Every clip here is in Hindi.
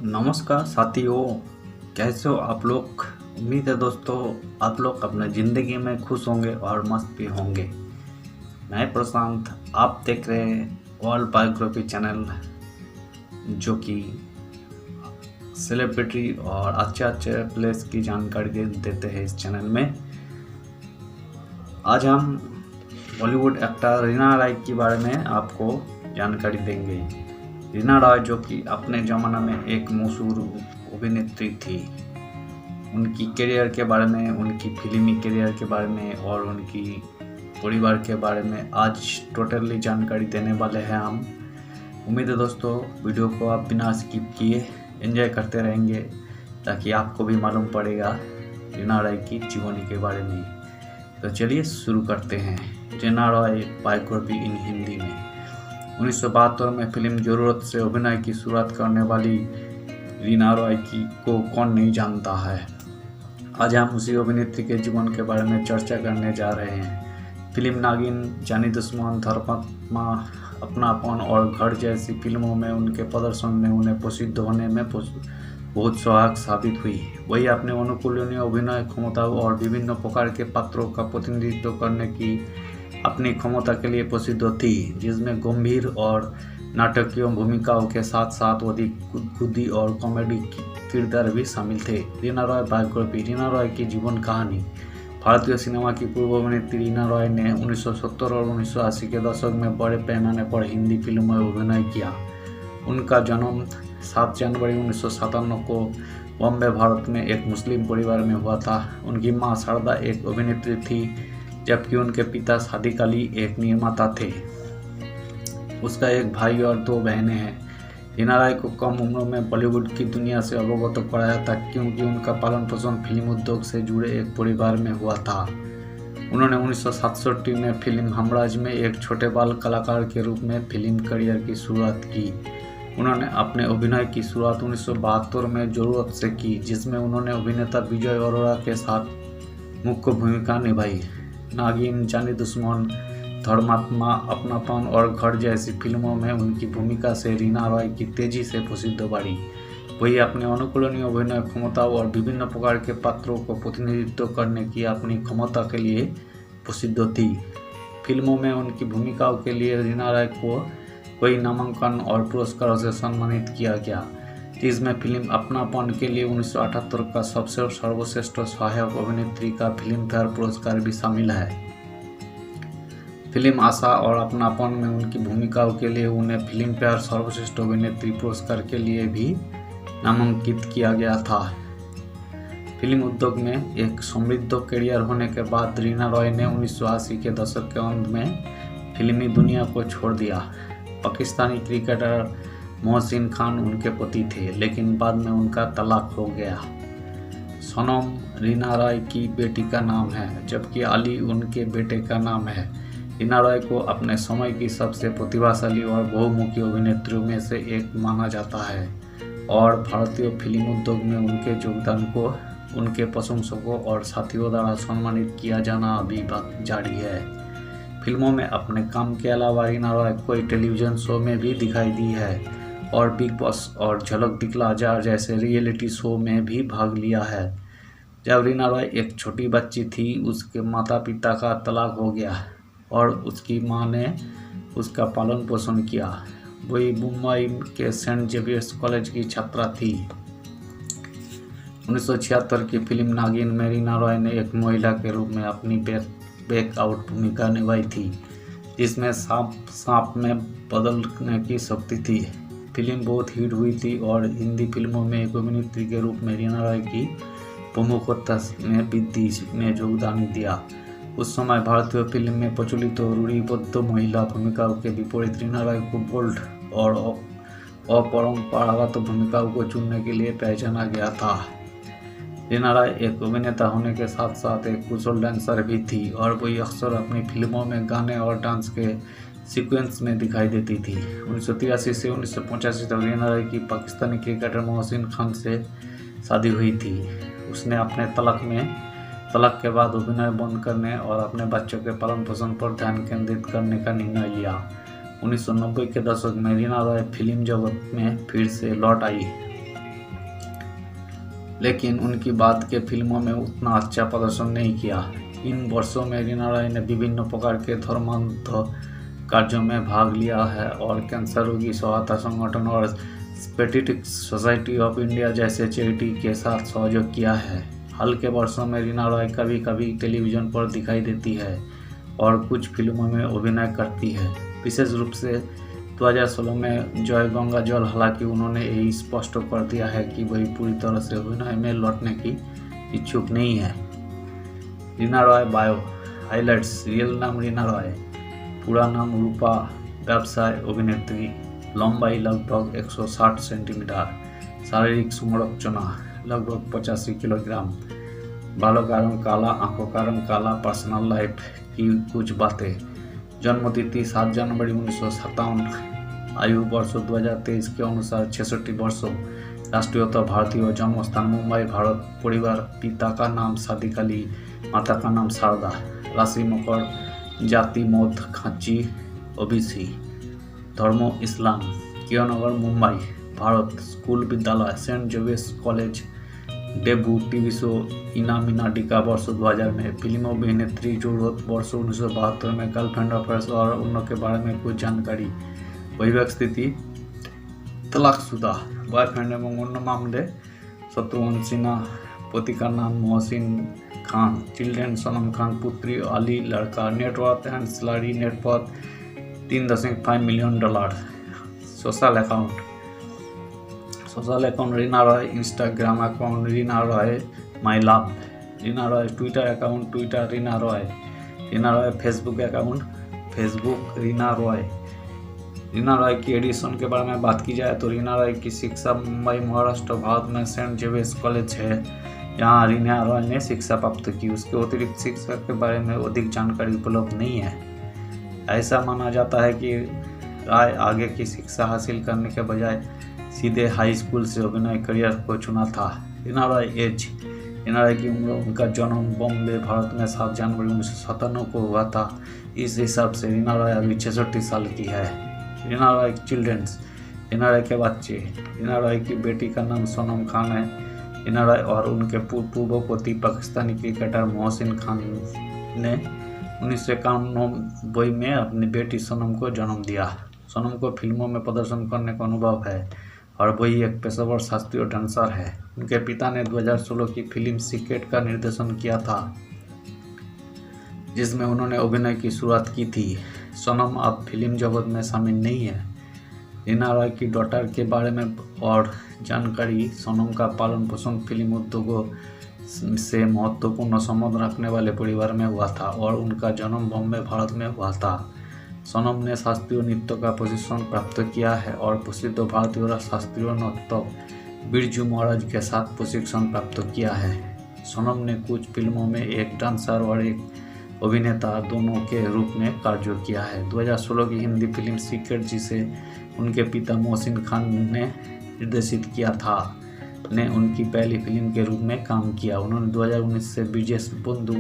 नमस्कार साथियों, कैसे हो आप लोग। उम्मीद है दोस्तों आप लोग अपने ज़िंदगी में खुश होंगे और मस्त भी होंगे। मैं प्रशांत, आप देख रहे हैं वर्ल्ड बायोग्राफी चैनल, जो कि सेलिब्रिटी और अच्छे अच्छे प्लेस की जानकारी देते हैं। इस चैनल में आज हम बॉलीवुड एक्टर रीना रॉय के बारे में आपको जानकारी देंगे। रीना रॉय जो कि अपने ज़माना में एक मशहूर अभिनेत्री थी। उनकी करियर के बारे में, उनकी फिल्मी करियर के बारे में और उनकी परिवार के बारे में आज टोटली जानकारी देने वाले हैं हम। उम्मीद है दोस्तों वीडियो को आप बिना स्किप किए एंजॉय करते रहेंगे, ताकि आपको भी मालूम पड़ेगा रीना रॉय की जीवनी के बारे में। तो चलिए शुरू करते हैं। रीना रॉय बायोग्राफी इन हिंदी में 1972 में फिल्म ज़रूरत से अभिनय की शुरुआत करने वाली रीना रॉय को कौन नहीं जानता है। आज हम उसी अभिनेत्री के जीवन के बारे में चर्चा करने जा रहे हैं। फिल्म नागिन, जानी दुश्मन, धर्मात्मा, अपनापन और घर जैसी फिल्मों में उनके प्रदर्शन ने उन्हें प्रसिद्ध होने में बहुत सहायक साबित हुई। वही अपने अनुकूलनीय अभिनय क्षमता और विभिन्न प्रकार के पात्रों का प्रतिनिधित्व करने की अपनी क्षमता के लिए प्रसिद्ध थी, जिसमें गंभीर और नाटकीय भूमिकाओं के साथ साथ अधिक खुदी और कॉमेडी किरदार भी शामिल थे। रीना रॉय बायोग्राफी। रीना रॉय की जीवन कहानी। भारतीय सिनेमा की पूर्व अभिनेत्री रीना रॉय ने 1970 और 1980 के दशक में बड़े पैमाने पर हिंदी फिल्मों में अभिनय किया। उनका जन्म 7 जनवरी 1957 को बॉम्बे, भारत में एक मुस्लिम परिवार में हुआ था। उनकी मां शारदा एक अभिनेत्री थी, जबकि उनके पिता सादिक अली एक निर्माता थे। उसका एक भाई और 2 बहनें हैं। रीना रॉय को कम उम्र में बॉलीवुड की दुनिया से अवगत कराया था, क्योंकि उनका पालन पोषण फिल्म उद्योग से जुड़े एक परिवार में हुआ था। उन्होंने 1967 में फिल्म हमराज में एक छोटे बाल कलाकार के रूप में फिल्म करियर की शुरुआत की। उन्होंने अपने अभिनय की शुरुआत 1972 में ज़रूरत से की, जिसमें उन्होंने अभिनेता विजय अरोड़ा के साथ मुख्य भूमिका निभाई। नागिन, जानी दुश्मन, धर्मात्मा, अपनापन और घर जैसी फिल्मों में उनकी भूमिका से रीना रॉय की तेजी से प्रसिद्ध बढ़ी। वही अपने अनुकूलनीय अभिनय क्षमता और विभिन्न प्रकार के पात्रों को प्रतिनिधित्व करने की अपनी क्षमता के लिए प्रसिद्ध थी। फिल्मों में उनकी भूमिकाओं के लिए रीना रॉय को कई नामांकन और पुरस्कारों से सम्मानित किया गया, जिसमें फिल्म अपनापन के लिए 1978 का सबसे सर्वश्रेष्ठ सहायक अभिनेत्री का फिल्म फेयर पुरस्कार भी शामिल है। फिल्म आशा और अपनापन में उनकी भूमिकाओं के लिए उन्हें फिल्म फेयर सर्वश्रेष्ठ अभिनेत्री पुरस्कार के लिए भी नामांकित किया गया था। फिल्म उद्योग में एक समृद्ध करियर होने के बाद रीना रॉय ने 1980 के दशक के अंत में फिल्मी दुनिया को छोड़ दिया। पाकिस्तानी क्रिकेटर मोहसिन खान उनके पति थे, लेकिन बाद में उनका तलाक हो गया। सनम रीना रॉय की बेटी का नाम है, जबकि अली उनके बेटे का नाम है। रीना रॉय को अपने समय की सबसे प्रतिभाशाली और बहुमुखी अभिनेत्रियों में से एक माना जाता है, और भारतीय फिल्म उद्योग में उनके योगदान को उनके प्रशंसकों और साथियों द्वारा सम्मानित किया जाना अभी जारी है। फिल्मों में अपने काम के अलावा रीना रॉय कोई टेलीविज़न शो में भी दिखाई दी है और बिग बॉस और झलक दिखला जा जैसे रियलिटी शो में भी भाग लिया है। जब रीना रॉय एक छोटी बच्ची थी, उसके माता पिता का तलाक हो गया और उसकी मां ने उसका पालन पोषण किया। वही मुंबई के सेंट जेवियर्स कॉलेज की छात्रा थी। 1976 की फिल्म नागिन में रीना रॉय ने एक महिला के रूप में अपनी बैकआउट भूमिका निभाई थी, जिसमें सांप में बदलने की शक्ति थी। फिल्म बहुत हिट हुई थी और हिंदी फिल्मों में एक अभिनेत्री के रूप में रीना रॉय की प्रमुखता में वृद्धि में योगदान दिया। उस समय भारतीय फिल्म में प्रचलित रूढ़िबद्ध महिला भूमिकाओं के विपरीत रीना रॉय को बोल्ड और अपरंपरागत भूमिकाओं को चुनने के लिए पहचाना गया था। रीना रॉय एक अभिनेता होने के साथ साथ एक कुशल डांसर भी थी, और वही अक्सर अपनी फिल्मों में गाने और डांस के सीक्वेंस में दिखाई देती थी। 1983 से 1985 तक रीना रॉय की पाकिस्तानी क्रिकेटर मोहसिन खान से शादी हुई थी। उसने अपने तलाक के बाद अभिनय बंद करने और अपने बच्चों के पालन पोषण पर ध्यान केंद्रित करने का निर्णय लिया। 1990 के दशक में रीना रॉय फिल्म जगत में फिर से लौट आई लेकिन उनकी बाद के फिल्मों में उतना अच्छा प्रदर्शन नहीं किया। इन वर्षों में रीना रॉय ने विभिन्न प्रकार के धर्मांध कार्यों में भाग लिया है और कैंसर रोगी सहायता संगठन और स्पेटिटिक सोसाइटी ऑफ इंडिया जैसे चैरिटी के साथ सहयोग किया है। हाल के वर्षों में रीना रॉय कभी कभी टेलीविज़न पर दिखाई देती है और कुछ फिल्मों में अभिनय करती है, विशेष रूप से 2016 में जय गंगा जल। हालांकि उन्होंने यही स्पष्ट कर दिया है कि वही पूरी तरह से अभिनय में लौटने की इच्छुक नहीं है। Reena Roy bio highlights. Real नाम रीना रॉय, पूरा नाम रूपा, व्यवसाय अभिनेत्री, लंबाई लगभग 160 सेंटीमीटर, शारीरिक संरचना लगभग 85 किलोग्राम, बालों का रंग काला, आंखों का रंग काला। पर्सनल लाइफ की कुछ बातें। जन्म तिथि 7 जनवरी 1957, आयु वर्ष 2023 के अनुसार 66 वर्षों, राष्ट्रीयता भारतीय, जन्म स्थान मुंबई भारत, परिवार पिता का नाम सादिक अली, माता का नाम शारदा, राशि मकर, जाति मौत खांची ओबीसी, धर्म इस्लाम, कियोनगर मुंबई भारत, स्कूल विद्यालय Saint Xavier's college, debut TV show Ina Mina डिका वर्ष 2000 में, फिल्म अभिनेत्री जरूरत वर्ष 1972 में, गर्लफ्रेंड अफेयर्स और उनके बारे में कुछ जानकारी। वैवाहिक स्थिति तलाकशुदा, बॉयफ्रेंड एवं अन्य मामले शत्रुघ्न सिन्हा, पति का नाम मोहसिन खान, चिल्ड्रेन सनम खान, पुत्री अली, लड़का। Net worth and salary net worth $3.5 million. Social account Reena Roy, Instagram account Reena Roy my love, Reena Roy Twitter account Twitter Reena Roy, Facebook account Facebook Reena Roy. Reena Roy की एडिशन के बारे में बात की जाए तो रीना रॉय की शिक्षा मुंबई महाराष्ट्र भारत में सेंट जेवियर्स कॉलेज है, जहाँ रीना रॉय ने शिक्षा प्राप्त की। उसके अतिरिक्त शिक्षा के बारे में अधिक जानकारी उपलब्ध नहीं है। ऐसा माना जाता है कि रॉय आगे की शिक्षा हासिल करने के बजाय सीधे हाई स्कूल से अभिनय करियर को चुना था। रीना रॉय एज। रीना रॉय की उम्र, उनका जन्म बॉम्बे भारत में 7 जनवरी 1997 को हुआ था। इस हिसाब से रीना रॉय अभी 66 साल की है। रीना रॉय चिल्ड्रंस। रीना रॉय के बच्चे। रीना रॉय की बेटी का नाम सोनम खान है। रीना रॉय और उनके पूर्व पति पाकिस्तानी क्रिकेटर मोहसिन खान ने 1991 में अपनी बेटी सोनम को जन्म दिया। सोनम को फिल्मों में प्रदर्शन करने का अनुभव है और वही एक पेशेवर शास्त्रीय डांसर है। उनके पिता ने 2016 की फिल्म सीक्रेट का निर्देशन किया था, जिसमें उन्होंने अभिनय की शुरुआत की थी। सोनम अब फिल्म जगत में शामिल नहीं है। रीना रॉय की डॉटर के बारे में और जानकारी। सोनम का पालन पोषण फिल्म उद्योगों से महत्वपूर्ण संबंध रखने वाले परिवार में हुआ था और उनका जन्म बॉम्बे भारत में हुआ था। सोनम ने शास्त्रीय नृत्य का प्रशिक्षण प्राप्त किया है और प्रसिद्ध भारतीय शास्त्रीय नर्तक बिरजू महाराज के साथ प्रशिक्षण प्राप्त किया है। सोनम ने कुछ फिल्मों में एक डांसर और एक अभिनेता दोनों के रूप में कार्य किया है। 2016 की हिंदी फिल्म सीक्रेट, जिसे उनके पिता मोहसिन खान ने निर्देशित किया था, ने उनकी पहली फिल्म के रूप में काम किया। उन्होंने 2019 से ब्रिजेश बंधु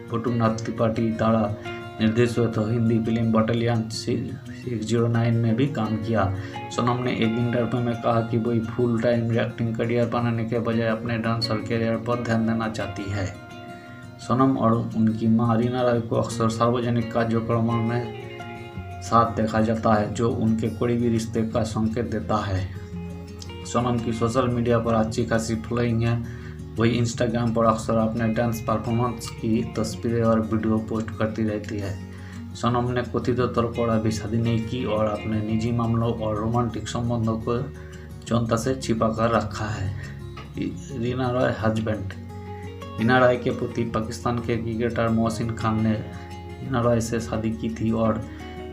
भट्टनाथ त्रिपाठी द्वारा निर्देशित हिंदी फिल्म बटालियन 609 में भी काम किया। सोनम ने एक इंटरव्यू में कहा कि वही फुल टाइम एक्टिंग करियर बनाने के बजाय अपने डांसर करियर पर ध्यान देना चाहती है। सोनम और उनकी मां रीना रॉय को अक्सर सार्वजनिक कार्यक्रमों में साथ देखा जाता है, जो उनके करीबी रिश्ते का संकेत देता है। सोनम की सोशल मीडिया पर अच्छी खासी फॉलोइंग है। वही इंस्टाग्राम पर अक्सर अपने डांस परफॉर्मेंस की तस्वीरें और वीडियो पोस्ट करती रहती है। सोनम ने कथित तौर पर अभी शादी नहीं की और अपने निजी मामलों और रोमांटिक संबंधों को जनता से छिपा कर रखा है। रीना रॉय हस्बैंड। रीना रॉय के पति पाकिस्तान के क्रिकेटर मोहसिन खान ने रीना रॉय से शादी की थी और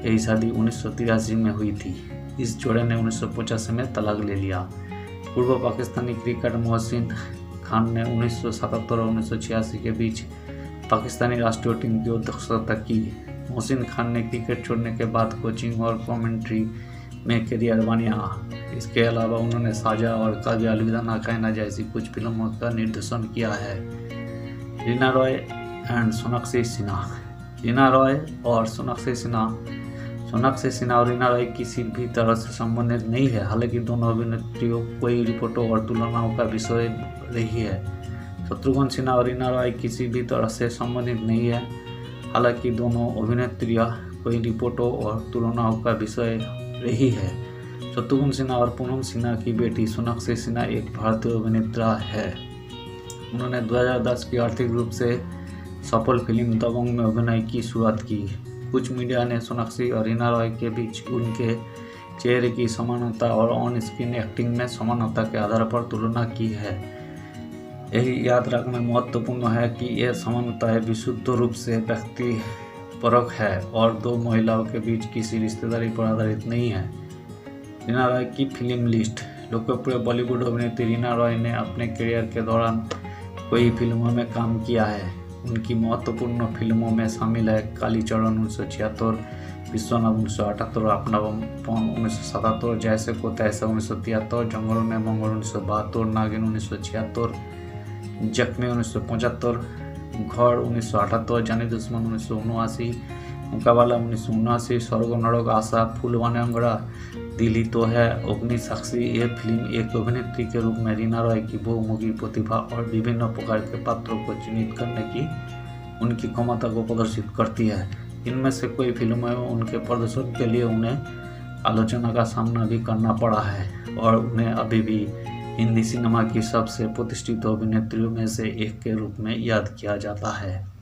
यही शादी 1983 में हुई थी। इस जोड़े ने 1985 में तलाक ले लिया। पूर्व पाकिस्तानी क्रिकेटर मोहसिन खान ने 1977 और 1986 के बीच पाकिस्तानी राष्ट्रीय टीम की अध्यक्षता की। मोहसिन खान ने क्रिकेट छोड़ने के बाद कोचिंग और कमेंट्री में करियर बनाया। इसके अलावा उन्होंने साजा और काबी अलविदा ना कहना जैसी कुछ फिल्मों का निर्देशन किया है। रीना रॉय एंड सोनाक्षी सिन्हा। रीना रॉय और सोनाक्षी सिन्हा सोनाक्षी सिन्हा और रीना रॉय किसी भी तरह से संबंधित नहीं है। हालांकि दोनों अभिनेत्रियों कोई रिपोर्टों और तुलनाओं का विषय रही है। शत्रुघ्न सिन्हा और रीना रॉय किसी भी तरह से संबंधित नहीं है। हालांकि दोनों अभिनेत्रियां कोई रिपोर्टों और तुलनाओं का विषय रही है। शत्रुघ्न सिन्हा और पूनम सिन्हा की बेटी सोनाक्षी सिन्हा एक भारतीय अभिनेता है। उन्होंने 2010 की आर्थिक रूप से सफल फिल्म दबंग में अभिनय की शुरुआत की। कुछ मीडिया ने सोनाक्षी और रीना रॉय के बीच उनके चेहरे की समानता और ऑन स्क्रीन एक्टिंग में समानता के आधार पर तुलना की है। यही याद रखना महत्वपूर्ण है कि यह समानताएं विशुद्ध रूप से व्यक्तिपरक है और दो महिलाओं के बीच किसी रिश्तेदारी पर आधारित नहीं है। रीना रॉय की फिल्म लिस्ट। लोकप्रिय बॉलीवुड अभिनेत्री रीना रॉय ने अपने करियर के दौरान कई फिल्मों में काम किया है। उनकी महत्वपूर्ण फिल्मों में शामिल है कालीचरण 1976, विश्वनाथ 1978, अपनापन 1977, जैसे को तैसे 1973, जंगल में मंगल 1972, नागिन 1976, जख्मी 1975, घर 1978, जानी दुश्मन 1979, मुकाबला 1979, स्वर्ग नरक आशा, फूलवाने अंगड़ा, दिल ही तो है, अग्नि साक्षी। यह फिल्म एक अभिनेत्री के रूप में रीना रॉय की बहुमुखी प्रतिभा और विभिन्न प्रकार के पात्रों को चिन्हित करने की उनकी क्षमता को प्रदर्शित करती है। इनमें से कई फिल्मों में उनके प्रदर्शन के लिए उन्हें आलोचना का सामना भी करना पड़ा है और उन्हें अभी भी हिंदी सिनेमा की सबसे प्रतिष्ठित अभिनेत्रियों में से एक के रूप में याद किया जाता है।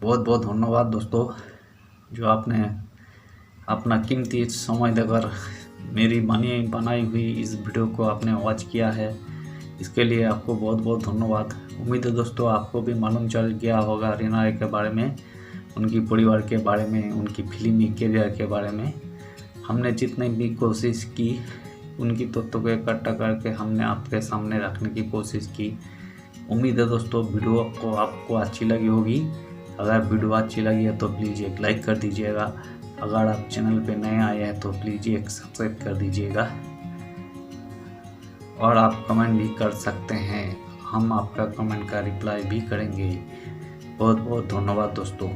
बहुत बहुत धन्यवाद दोस्तों, जो आपने अपना कीमती समय देकर मेरी बनाई हुई इस वीडियो को आपने वॉच किया है। इसके लिए आपको बहुत बहुत धन्यवाद। उम्मीद है दोस्तों आपको भी मालूम चल गया होगा रीना रॉय के बारे में, उनकी परिवार के बारे में, उनकी फिल्मी करियर के बारे में। हमने जितनी भी कोशिश की उनकी तथ्यों को इकट्ठा करके हमने आपके सामने रखने की कोशिश की। उम्मीद है दोस्तों वीडियो को आपको अच्छी लगी होगी। अगर वीडियो अच्छी लगी है तो प्लीज़ एक लाइक कर दीजिएगा। अगर आप चैनल पे नए आए हैं तो प्लीज़ एक सब्सक्राइब कर दीजिएगा और आप कमेंट भी कर सकते हैं। हम आपका कमेंट का रिप्लाई भी करेंगे। बहुत बहुत धन्यवाद दोस्तों।